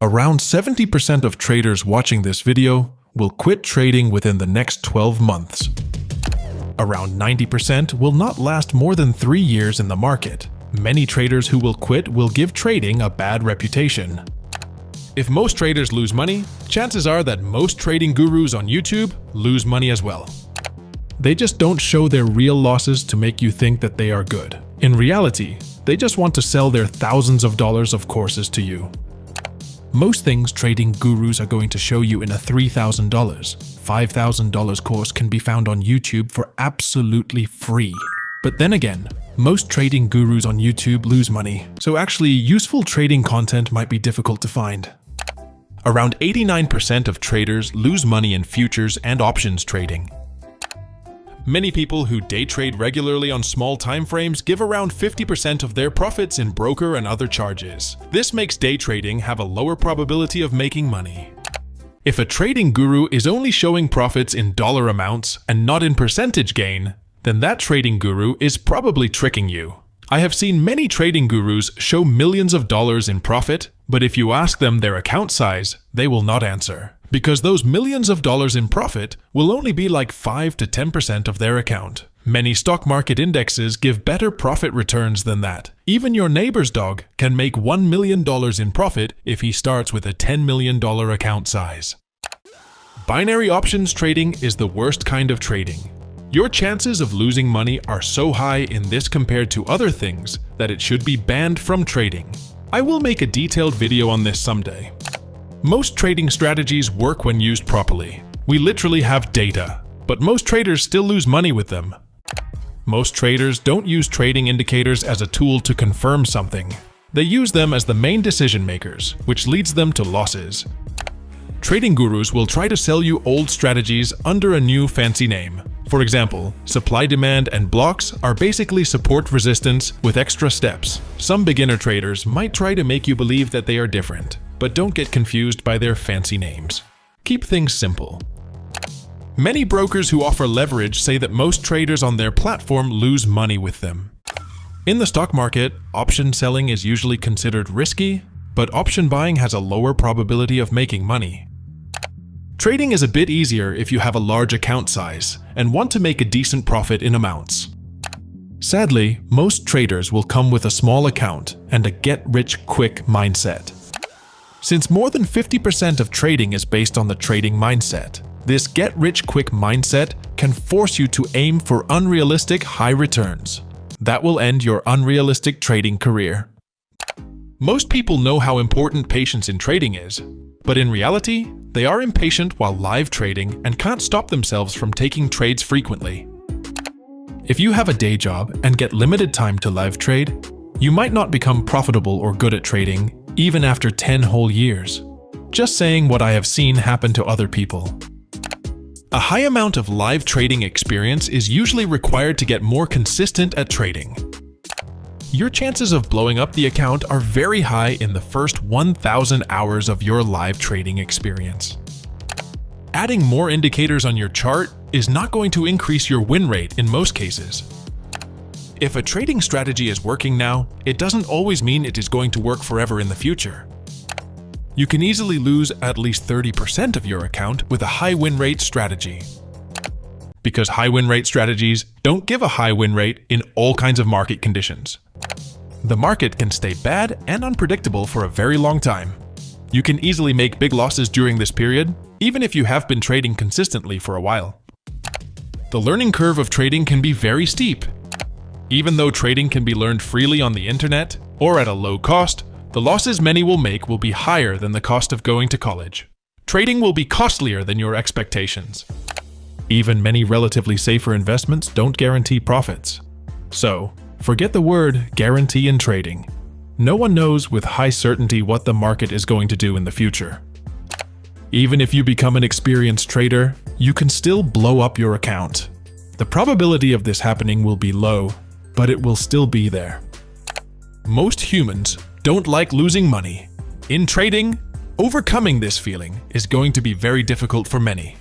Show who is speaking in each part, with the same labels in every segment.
Speaker 1: Around 70% of traders watching this video will quit trading within the next 12 months. Around 90% will not last more than 3 years in the market. Many traders who will quit will give trading a bad reputation. If most traders lose money, chances are that most trading gurus on YouTube lose money as well. They just don't show their real losses to make you think that they are good. In reality, they just want to sell their thousands of dollars of courses to you. Most things trading gurus are going to show you in a $3,000, $5,000 course can be found on YouTube for absolutely free. But then again, most trading gurus on YouTube lose money, so actually useful trading content might be difficult to find. Around 89% of traders lose money in futures and options trading. Many people who day trade regularly on small time frames give around 50% of their profits in broker and other charges. This makes day trading have a lower probability of making money. If a trading guru is only showing profits in dollar amounts and not in percentage gain, then that trading guru is probably tricking you. I have seen many trading gurus show millions of dollars in profit, but if you ask them their account size, they will not answer. Because those millions of dollars in profit will only be like 5 to 10% of their account. Many stock market indexes give better profit returns than that. Even your neighbor's dog can make $1 million in profit if he starts with a $10 million account size. Binary options trading is the worst kind of trading. Your chances of losing money are so high in this compared to other things that it should be banned from trading. I will make a detailed video on this someday. Most trading strategies work when used properly. We literally have data, but most traders still lose money with them. Most traders don't use trading indicators as a tool to confirm something. They use them as the main decision makers, which leads them to losses. Trading gurus will try to sell you old strategies under a new fancy name. For example, supply demand and blocks are basically support resistance with extra steps. Some beginner traders might try to make you believe that they are different, but don't get confused by their fancy names. Keep things simple. Many brokers who offer leverage say that most traders on their platform lose money with them. In the stock market, option selling is usually considered risky, but option buying has a lower probability of making money. Trading is a bit easier if you have a large account size and want to make a decent profit in amounts. Sadly, most traders will come with a small account and a get-rich-quick mindset. Since more than 50% of trading is based on the trading mindset, this get-rich-quick mindset can force you to aim for unrealistic high returns. That will end your unrealistic trading career. Most people know how important patience in trading is, but in reality, they are impatient while live trading and can't stop themselves from taking trades frequently. If you have a day job and get limited time to live trade, you might not become profitable or good at trading even after 10 whole years. Just saying what I have seen happen to other people. A high amount of live trading experience is usually required to get more consistent at trading. Your chances of blowing up the account are very high in the first 1,000 hours of your live trading experience. Adding more indicators on your chart is not going to increase your win rate in most cases. If a trading strategy is working now, it doesn't always mean it is going to work forever in the future. You can easily lose at least 30% of your account with a high win rate strategy. Because high win rate strategies don't give a high win rate in all kinds of market conditions. The market can stay bad and unpredictable for a very long time. You can easily make big losses during this period, even if you have been trading consistently for a while. The learning curve of trading can be very steep. Even though trading can be learned freely on the internet or at a low cost, the losses many will make will be higher than the cost of going to college. Trading will be costlier than your expectations. Even many relatively safer investments don't guarantee profits. So, forget the word guarantee in trading. No one knows with high certainty what the market is going to do in the future. Even if you become an experienced trader, you can still blow up your account. The probability of this happening will be low, but it will still be there. Most humans don't like losing money. In trading, overcoming this feeling is going to be very difficult for many.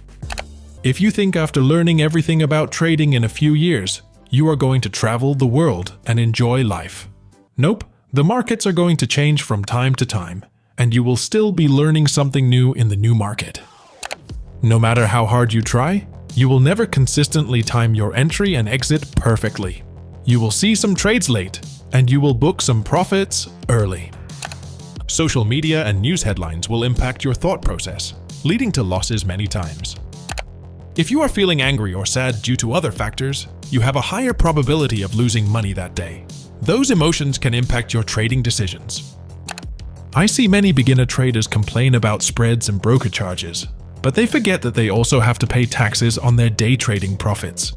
Speaker 1: If you think after learning everything about trading in a few years, you are going to travel the world and enjoy life. Nope, the markets are going to change from time to time, and you will still be learning something new in the new market. No matter how hard you try, you will never consistently time your entry and exit perfectly. You will see some trades late, and you will book some profits early. Social media and news headlines will impact your thought process, leading to losses many times. If you are feeling angry or sad due to other factors, you have a higher probability of losing money that day. Those emotions can impact your trading decisions. I see many beginner traders complain about spreads and broker charges, but they forget that they also have to pay taxes on their day trading profits.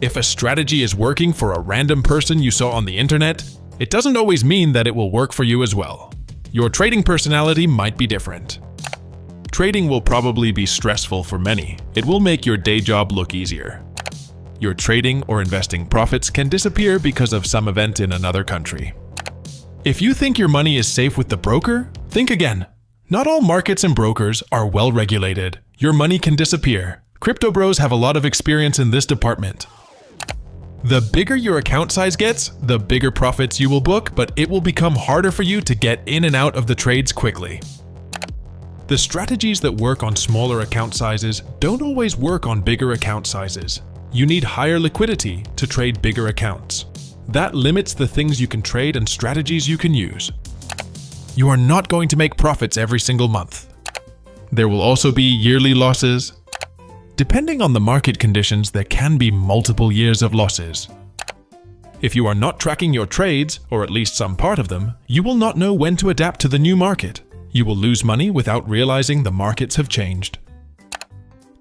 Speaker 1: If a strategy is working for a random person you saw on the internet, it doesn't always mean that it will work for you as well. Your trading personality might be different. Trading will probably be stressful for many. It will make your day job look easier. Your trading or investing profits can disappear because of some event in another country. If you think your money is safe with the broker, think again. Not all markets and brokers are well regulated. Your money can disappear. Crypto bros have a lot of experience in this department. The bigger your account size gets, the bigger profits you will book, but it will become harder for you to get in and out of the trades quickly. The strategies that work on smaller account sizes don't always work on bigger account sizes. You need higher liquidity to trade bigger accounts. That limits the things you can trade and strategies you can use. You are not going to make profits every single month. There will also be yearly losses. Depending on the market conditions, there can be multiple years of losses. If you are not tracking your trades, or at least some part of them, you will not know when to adapt to the new market. You will lose money without realizing the markets have changed.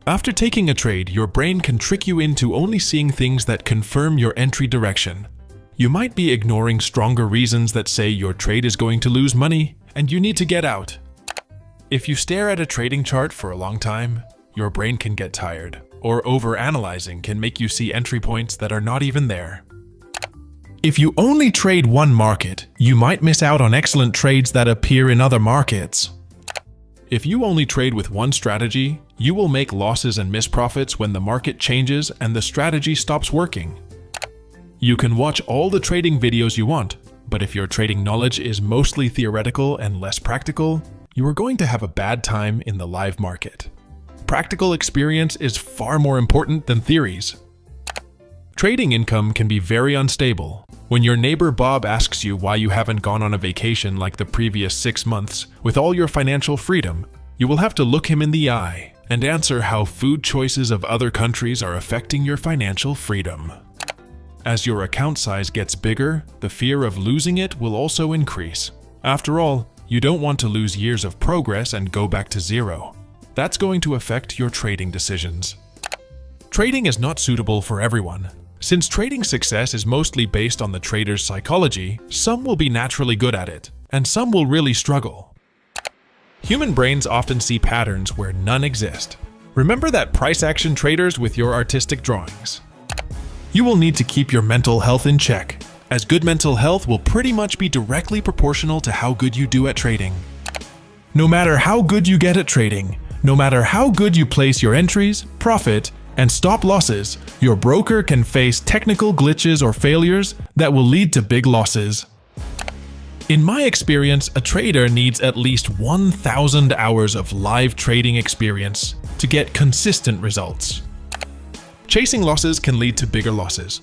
Speaker 1: After taking a trade, your brain can trick you into only seeing things that confirm your entry direction. You might be ignoring stronger reasons that say your trade is going to lose money and you need to get out. If you stare at a trading chart for a long time, your brain can get tired, or overanalyzing can make you see entry points that are not even there. If you only trade one market, you might miss out on excellent trades that appear in other markets. If you only trade with one strategy, you will make losses and miss profits when the market changes and the strategy stops working. You can watch all the trading videos you want, but if your trading knowledge is mostly theoretical and less practical, you are going to have a bad time in the live market. Practical experience is far more important than theories. Trading income can be very unstable. When your neighbor Bob asks you why you haven't gone on a vacation like the previous 6 months with all your financial freedom, you will have to look him in the eye and answer how food choices of other countries are affecting your financial freedom. As your account size gets bigger, the fear of losing it will also increase. After all, you don't want to lose years of progress and go back to zero. That's going to affect your trading decisions. Trading is not suitable for everyone. Since trading success is mostly based on the trader's psychology, some will be naturally good at it, and some will really struggle. Human brains often see patterns where none exist. Remember that price action traders with your artistic drawings. You will need to keep your mental health in check, as good mental health will pretty much be directly proportional to how good you do at trading. No matter how good you get at trading, no matter how good you place your entries, profit, and stop losses, your broker can face technical glitches or failures that will lead to big losses. In my experience, a trader needs at least 1,000 hours of live trading experience to get consistent results. Chasing losses can lead to bigger losses.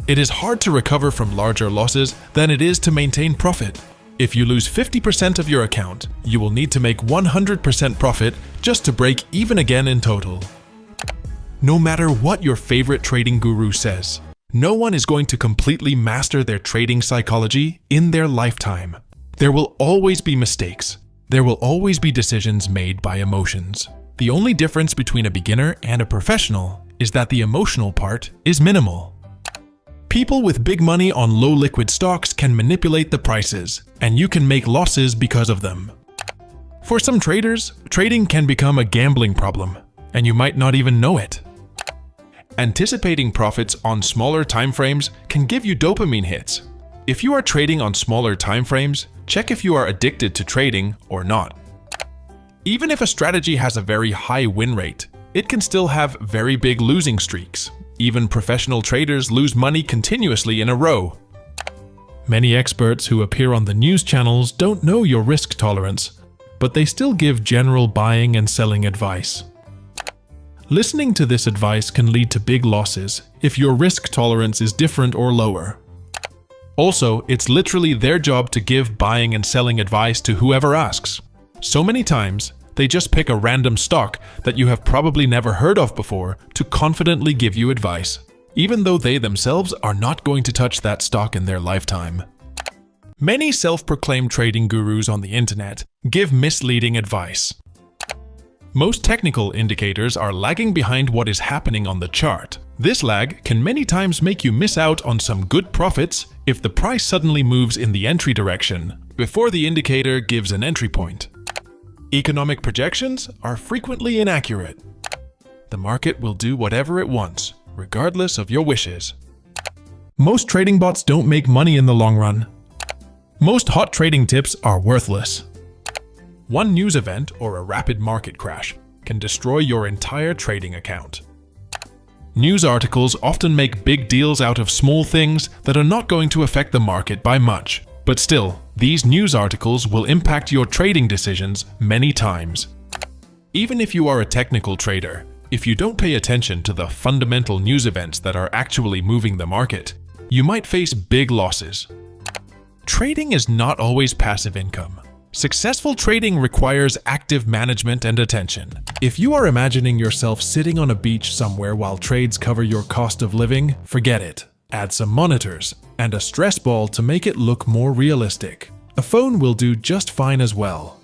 Speaker 1: It is hard to recover from larger losses than it is to maintain profit. If you lose 50% of your account, you will need to make 100% profit just to break even again in total. No matter what your favorite trading guru says, no one is going to completely master their trading psychology in their lifetime. There will always be mistakes. There will always be decisions made by emotions. The only difference between a beginner and a professional is that the emotional part is minimal. People with big money on low liquid stocks can manipulate the prices, and you can make losses because of them. For some traders, trading can become a gambling problem, and you might not even know it. Anticipating profits on smaller timeframes can give you dopamine hits. If you are trading on smaller timeframes, check if you are addicted to trading or not. Even if a strategy has a very high win rate, it can still have very big losing streaks. Even professional traders lose money continuously in a row. Many experts who appear on the news channels don't know your risk tolerance, but they still give general buying and selling advice. Listening to this advice can lead to big losses if your risk tolerance is different or lower. Also, it's literally their job to give buying and selling advice to whoever asks. So many times, they just pick a random stock that you have probably never heard of before to confidently give you advice, even though they themselves are not going to touch that stock in their lifetime. Many self-proclaimed trading gurus on the internet give misleading advice. Most technical indicators are lagging behind what is happening on the chart. This lag can many times make you miss out on some good profits if the price suddenly moves in the entry direction before the indicator gives an entry point. Economic projections are frequently inaccurate. The market will do whatever it wants, regardless of your wishes. Most trading bots don't make money in the long run. Most hot trading tips are worthless. One news event or a rapid market crash can destroy your entire trading account. News articles often make big deals out of small things that are not going to affect the market by much. But still, these news articles will impact your trading decisions many times. Even if you are a technical trader, if you don't pay attention to the fundamental news events that are actually moving the market, you might face big losses. Trading is not always passive income. Successful trading requires active management and attention. If you are imagining yourself sitting on a beach somewhere while trades cover your cost of living, forget it. Add some monitors and a stress ball to make it look more realistic. A phone will do just fine as well.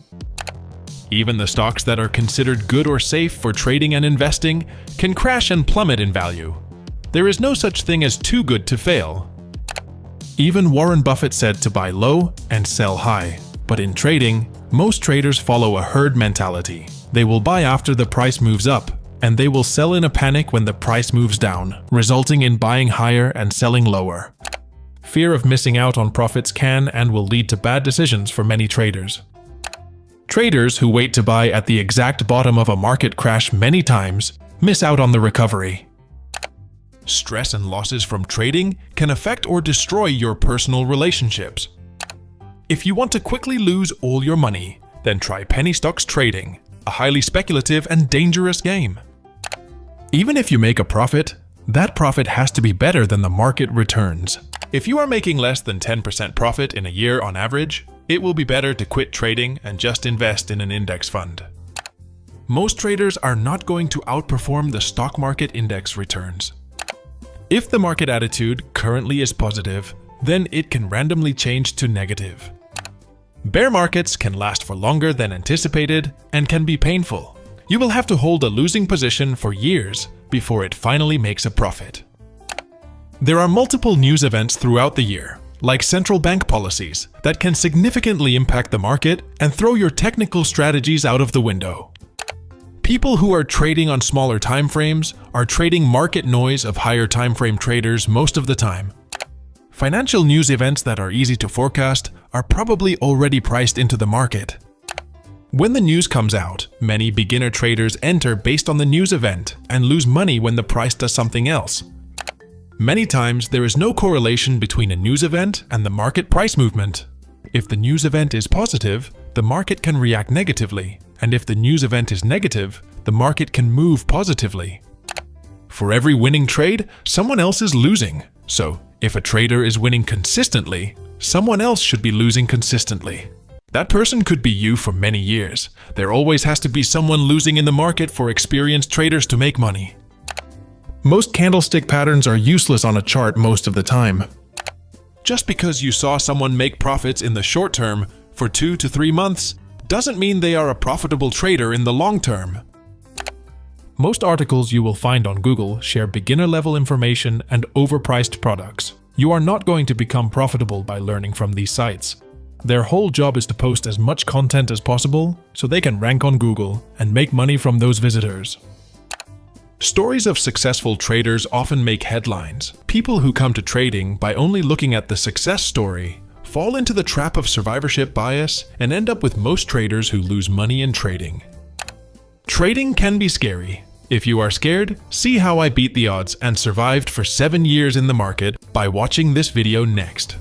Speaker 1: Even the stocks that are considered good or safe for trading and investing can crash and plummet in value. There is no such thing as too good to fail. Even Warren Buffett said to buy low and sell high. But in trading, most traders follow a herd mentality. They will buy after the price moves up, and they will sell in a panic when the price moves down, resulting in buying higher and selling lower. Fear of missing out on profits can and will lead to bad decisions for many traders. Traders who wait to buy at the exact bottom of a market crash many times miss out on the recovery. Stress and losses from trading can affect or destroy your personal relationships. If you want to quickly lose all your money, then try penny stocks trading, a highly speculative and dangerous game. Even if you make a profit, that profit has to be better than the market returns. If you are making less than 10% profit in a year on average, it will be better to quit trading and just invest in an index fund. Most traders are not going to outperform the stock market index returns. If the market attitude currently is positive, then it can randomly change to negative. Bear markets can last for longer than anticipated and can be painful. You will have to hold a losing position for years before it finally makes a profit. There are multiple news events throughout the year, like central bank policies, that can significantly impact the market and throw your technical strategies out of the window. People who are trading on smaller time frames are trading market noise of higher time frame traders most of the time. Financial news events that are easy to forecast are probably already priced into the market. When the news comes out, many beginner traders enter based on the news event and lose money when the price does something else. Many times, there is no correlation between a news event and the market price movement. If the news event is positive, the market can react negatively, and if the news event is negative, the market can move positively. For every winning trade, someone else is losing. So, if a trader is winning consistently, someone else should be losing consistently. That person could be you for many years. There always has to be someone losing in the market for experienced traders to make money. Most candlestick patterns are useless on a chart most of the time. Just because you saw someone make profits in the short term for 2 to 3 months doesn't mean they are a profitable trader in the long term. Most articles you will find on Google share beginner-level information and overpriced products. You are not going to become profitable by learning from these sites. Their whole job is to post as much content as possible so they can rank on Google and make money from those visitors. Stories of successful traders often make headlines. People who come to trading by only looking at the success story fall into the trap of survivorship bias and end up with most traders who lose money in trading. Trading can be scary. If you are scared, see how I beat the odds and survived for 7 years in the market by watching this video next.